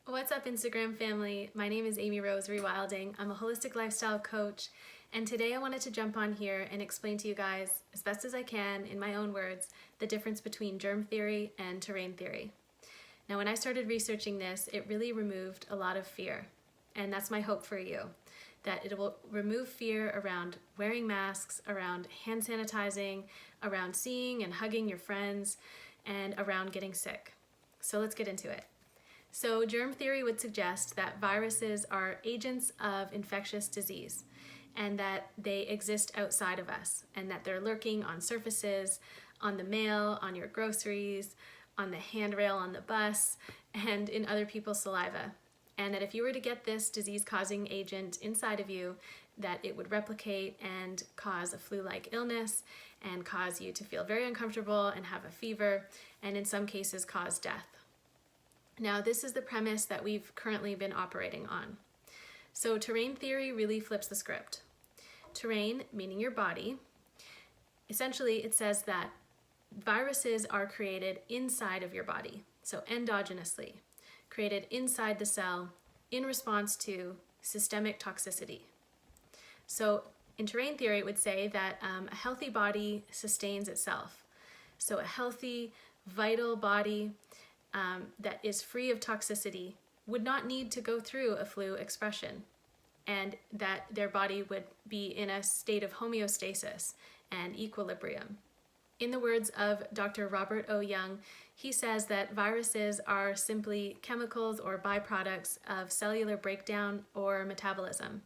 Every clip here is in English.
What's up, Instagram family? My name is Amy Rose Rewilding. I'm a holistic lifestyle coach, and today I wanted to jump on here and explain to you guys, as best as I can, in my own words, the difference between germ theory and terrain theory. Now, when I started researching this, it really removed a lot of fear, and that's my hope for you, that it will remove fear around wearing masks, around hand sanitizing, around seeing and hugging your friends, and around getting sick. So let's get into it. So germ theory would suggest that viruses are agents of infectious disease and that they exist outside of us and that they're lurking on surfaces, on the mail, on your groceries, on the handrail on the bus, and in other people's saliva. And that if you were to get this disease-causing agent inside of you, that it would replicate and cause a flu-like illness and cause you to feel very uncomfortable and have a fever, and in some cases cause death. Now, this is the premise that we've currently been operating on. So terrain theory really flips the script. Terrain, meaning your body, essentially it says that viruses are created inside of your body, so endogenously, created inside the cell in response to systemic toxicity. So in terrain theory, it would say that a healthy body sustains itself. So a healthy, vital body that is free of toxicity would not need to go through a flu expression, and that their body would be in a state of homeostasis and equilibrium. In the words of Dr. Robert O. Young, he says that viruses are simply chemicals or byproducts of cellular breakdown or metabolism.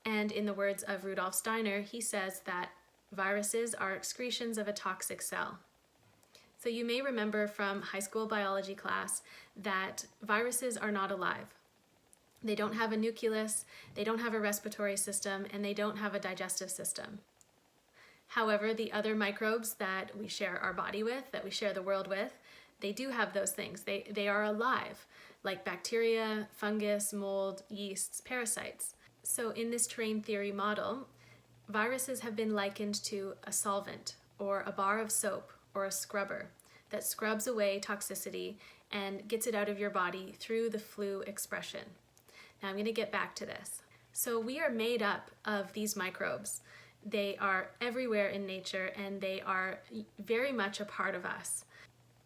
And in the words of Rudolf Steiner, he says that viruses are excretions of a toxic cell. So you may remember from high school biology class that viruses are not alive. They don't have a nucleus, they don't have a respiratory system, and they don't have a digestive system. However, the other microbes that we share our body with, that we share the world with, they do have those things. They are alive, like bacteria, fungus, mold, yeasts, parasites. So in this terrain theory model, viruses have been likened to a solvent or a bar of soap or a scrubber that scrubs away toxicity and gets it out of your body through the flu expression. Now I'm going to get back to this. So we are made up of these microbes. They are everywhere in nature and they are very much a part of us.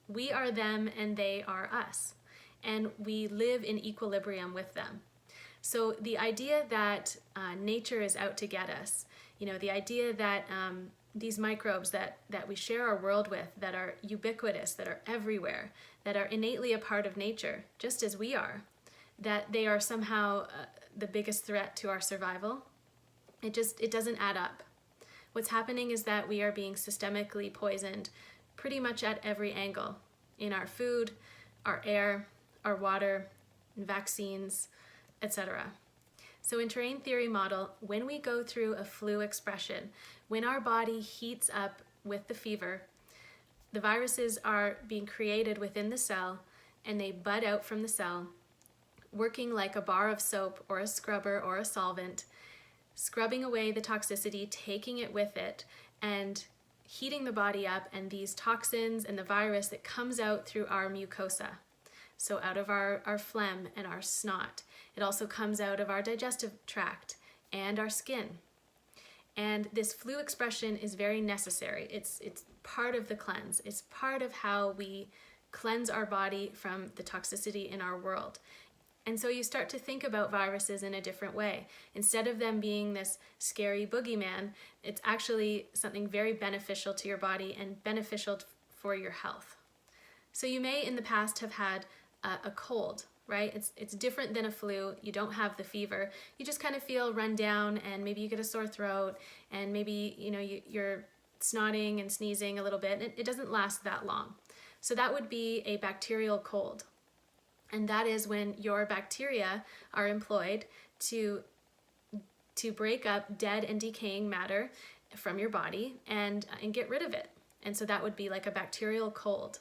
We are them and they are us, and we live in equilibrium with them. So the idea that nature is out to get us, the idea that these microbes that we share our world with, that are ubiquitous, that are everywhere, that are innately a part of nature, just as we are, that they are somehow the biggest threat to our survival, it doesn't add up. What's happening is that we are being systemically poisoned pretty much at every angle, in our food, our air, our water, vaccines, etc. So in terrain theory model, when we go through a flu expression, when our body heats up with the fever, the viruses are being created within the cell and they bud out from the cell, working like a bar of soap or a scrubber or a solvent, scrubbing away the toxicity, taking it with it, and heating the body up, and these toxins and the virus that comes out through our mucosa. So out of our phlegm and our snot. It also comes out of our digestive tract and our skin. And this flu expression is very necessary. It's part of the cleanse. It's part of how we cleanse our body from the toxicity in our world. And so you start to think about viruses in a different way. Instead of them being this scary boogeyman, it's actually something very beneficial to your body and beneficial for your health. So you may in the past have had a cold, right? It's different than a flu. You don't have the fever. You just kind of feel run down, and maybe you get a sore throat, and maybe you're snotting and sneezing a little bit, and it doesn't last that long. So that would be a bacterial cold. And that is when your bacteria are employed to break up dead and decaying matter from your body and get rid of it. And so that would be like a bacterial cold.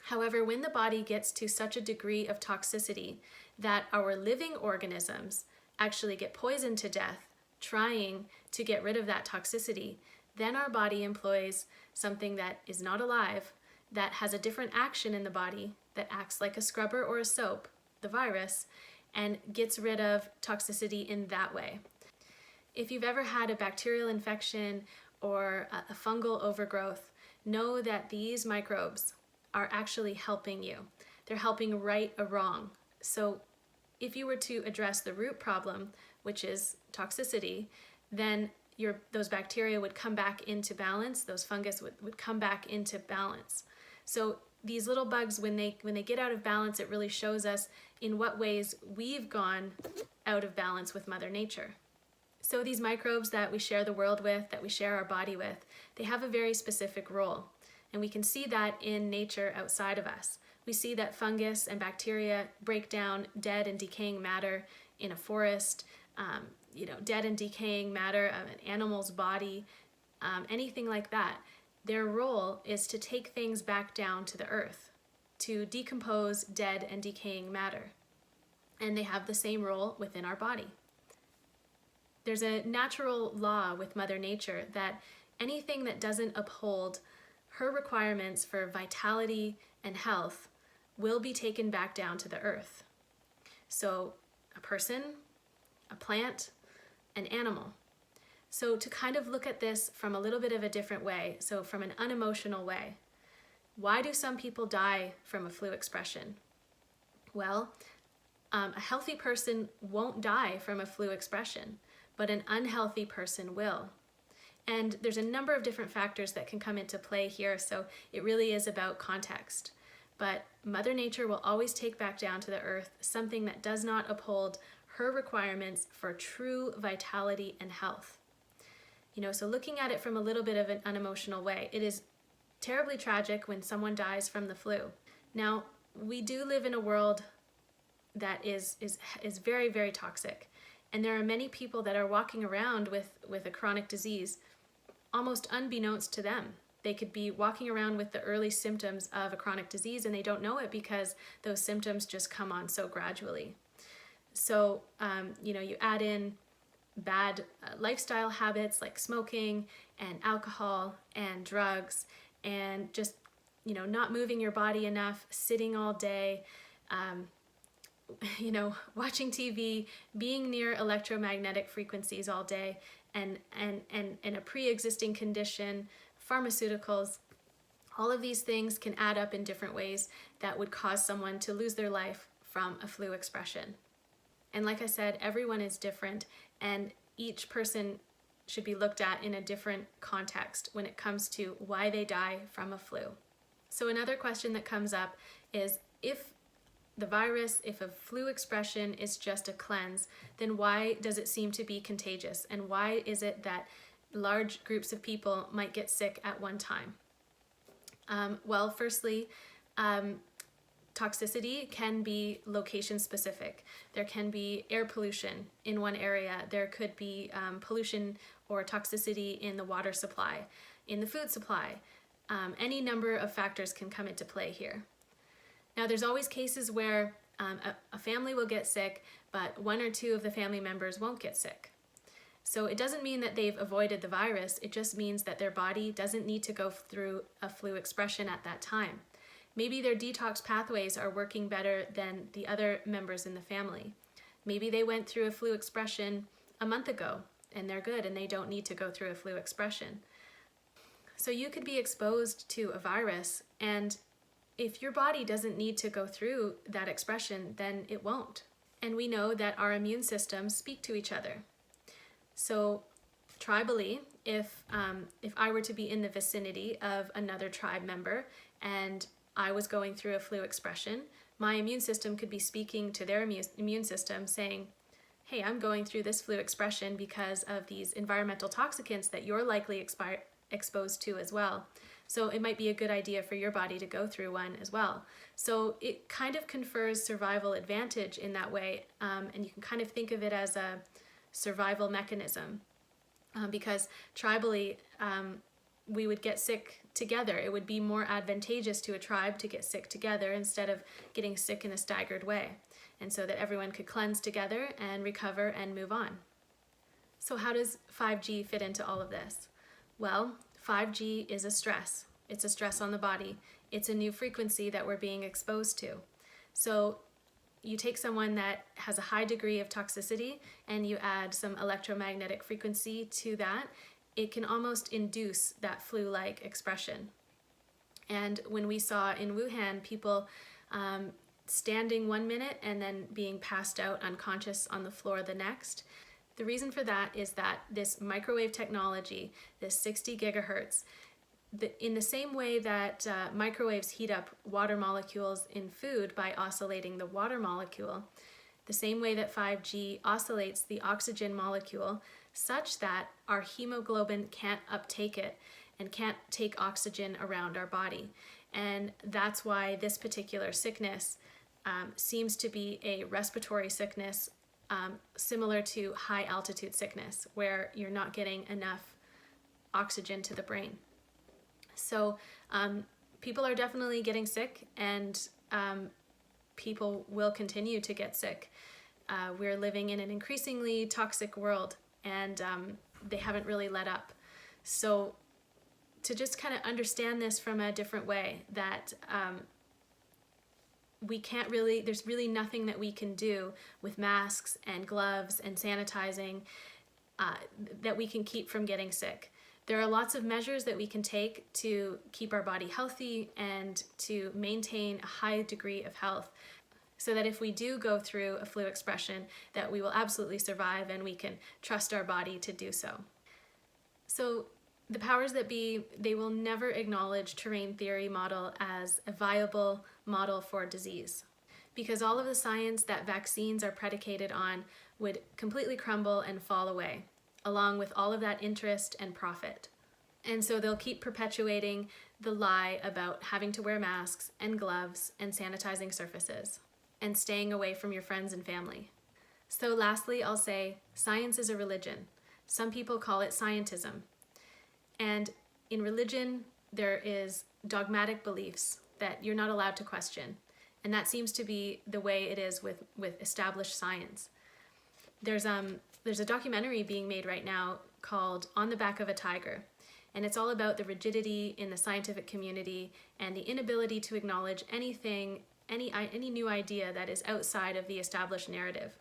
However, when the body gets to such a degree of toxicity that our living organisms actually get poisoned to death trying to get rid of that toxicity, then our body employs something that is not alive, that has a different action in the body, that acts like a scrubber or a soap, the virus and gets rid of toxicity in that way. If you've ever had a bacterial infection or a fungal overgrowth, know that these microbes are actually helping you. They're helping right a wrong. So if you were to address the root problem, which is toxicity, then those bacteria would come back into balance, those fungus would come back into balance. So these little bugs, when they get out of balance, it really shows us in what ways we've gone out of balance with Mother Nature. So these microbes that we share the world with, that we share our body with, they have a very specific role. And we can see that in nature outside of us. We see that fungus and bacteria break down dead and decaying matter in a forest, dead and decaying matter of an animal's body, anything like that. Their role is to take things back down to the earth, to decompose dead and decaying matter. And they have the same role within our body. There's a natural law with Mother Nature that anything that doesn't uphold her requirements for vitality and health will be taken back down to the earth. So a person, a plant, an animal. So to kind of look at this from a little bit of a different way, so from an unemotional way, why do some people die from a flu expression? Well, a healthy person won't die from a flu expression, but an unhealthy person will. And there's a number of different factors that can come into play here, so it really is about context. But Mother Nature will always take back down to the earth something that does not uphold her requirements for true vitality and health. So looking at it from a little bit of an unemotional way, it is terribly tragic when someone dies from the flu. Now, we do live in a world that is very, very toxic. And there are many people that are walking around with a chronic disease almost unbeknownst to them. They could be walking around with the early symptoms of a chronic disease and they don't know it because those symptoms just come on so gradually. So, you add in bad lifestyle habits like smoking and alcohol and drugs and just, not moving your body enough, sitting all day, watching TV, being near electromagnetic frequencies all day, and a pre-existing condition, pharmaceuticals, all of these things can add up in different ways that would cause someone to lose their life from a flu expression. And like I said, everyone is different, and each person should be looked at in a different context when it comes to why they die from a flu. So another question that comes up is, if a flu expression is just a cleanse, then why does it seem to be contagious? And why is it that large groups of people might get sick at one time? Well, firstly, toxicity can be location specific. There can be air pollution in one area. There could be pollution or toxicity in the water supply, in the food supply. Any number of factors can come into play here. Now, there's always cases where a family will get sick, but one or two of the family members won't get sick. So it doesn't mean that they've avoided the virus. It just means that their body doesn't need to go through a flu expression at that time. Maybe their detox pathways are working better than the other members in the family. Maybe they went through a flu expression a month ago and they're good and they don't need to go through a flu expression. So you could be exposed to a virus, and if your body doesn't need to go through that expression, then it won't. And we know that our immune systems speak to each other. So tribally, if I were to be in the vicinity of another tribe member and I was going through a flu expression, my immune system could be speaking to their immune system saying, hey, I'm going through this flu expression because of these environmental toxicants that you're likely exposed to as well. So it might be a good idea for your body to go through one as well. So it kind of confers survival advantage in that way, and you can kind of think of it as a survival mechanism, because tribally we would get sick together. It would be more advantageous to a tribe to get sick together instead of getting sick in a staggered way, and so that everyone could cleanse together and recover and move on. So how does 5G fit into all of this? Well, 5G is a stress. It's a stress on the body. It's a new frequency that we're being exposed to. So you take someone that has a high degree of toxicity and you add some electromagnetic frequency to that, it can almost induce that flu-like expression. And when we saw in Wuhan people standing 1 minute and then being passed out unconscious on the floor the next, the reason for that is that this microwave technology, this 60 gigahertz, in the same way that microwaves heat up water molecules in food by oscillating the water molecule, the same way that 5G oscillates the oxygen molecule such that our hemoglobin can't uptake it and can't take oxygen around our body. And that's why this particular sickness seems to be a respiratory sickness similar to high altitude sickness, where you're not getting enough oxygen to the brain. So people are definitely getting sick, and people will continue to get sick. We're living in an increasingly toxic world, and they haven't really let up. So to just kind of understand this from a different way, that there's really nothing that we can do with masks and gloves and sanitizing that we can keep from getting sick. There are lots of measures that we can take to keep our body healthy and to maintain a high degree of health, so that if we do go through a flu expression, that we will absolutely survive and we can trust our body to do so. So the powers that be, they will never acknowledge terrain theory model as a viable model for disease, because all of the science that vaccines are predicated on would completely crumble and fall away, along with all of that interest and profit. And so they'll keep perpetuating the lie about having to wear masks and gloves and sanitizing surfaces and staying away from your friends and family. So lastly, I'll say science is a religion. Some people call it scientism. And in religion, there is dogmatic beliefs that you're not allowed to question. And that seems to be the way it is with established science. There's a documentary being made right now called On the Back of a Tiger, and it's all about the rigidity in the scientific community and the inability to acknowledge anything, any new idea that is outside of the established narrative.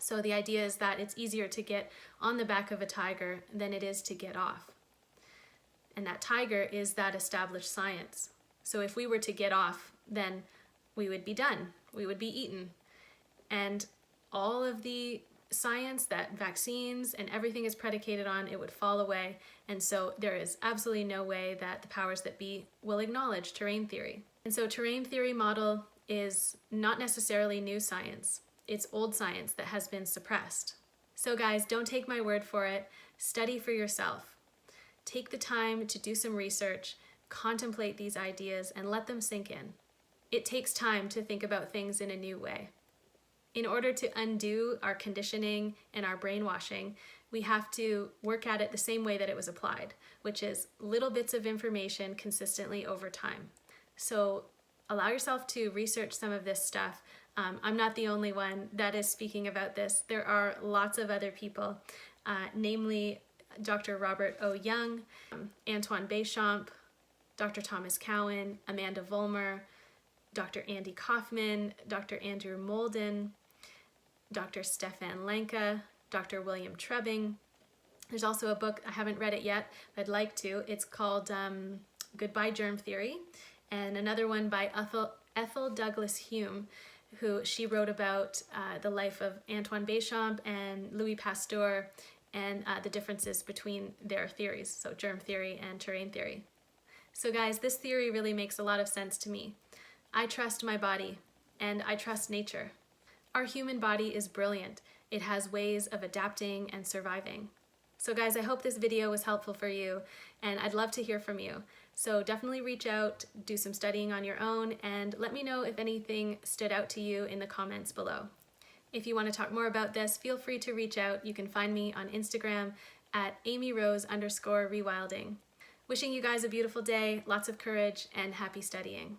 So the idea is that it's easier to get on the back of a tiger than it is to get off. And that tiger is that established science. So if we were to get off, then we would be done. We would be eaten. And all of the science that vaccines and everything is predicated on, it would fall away. And so there is absolutely no way that the powers that be will acknowledge terrain theory. And so terrain theory model is not necessarily new science. It's old science that has been suppressed. So guys, don't take my word for it. Study for yourself. Take the time to do some research, contemplate these ideas, and let them sink in. It takes time to think about things in a new way. In order to undo our conditioning and our brainwashing, we have to work at it the same way that it was applied, which is little bits of information consistently over time. So allow yourself to research some of this stuff. I'm not the only one that is speaking about this. There are lots of other people, namely Dr. Robert O. Young, Antoine Béchamp, Dr. Thomas Cowan, Amanda Vollmer, Dr. Andy Kaufman, Dr. Andrew Molden, Dr. Stefan Lanka, Dr. William Trebbing. There's also a book, I haven't read it yet, but I'd like to. It's called Goodbye Germ Theory, and another one by Ethel Douglas Hume, who she wrote about the life of Antoine Béchamp and Louis Pasteur and the differences between their theories, so germ theory and terrain theory. So guys, this theory really makes a lot of sense to me. I trust my body, and I trust nature. Our human body is brilliant. It has ways of adapting and surviving. So guys, I hope this video was helpful for you, and I'd love to hear from you. So definitely reach out, do some studying on your own, and let me know if anything stood out to you in the comments below. If you want to talk more about this, feel free to reach out. You can find me on Instagram at AmyRose_rewilding. Wishing you guys a beautiful day, lots of courage, and happy studying.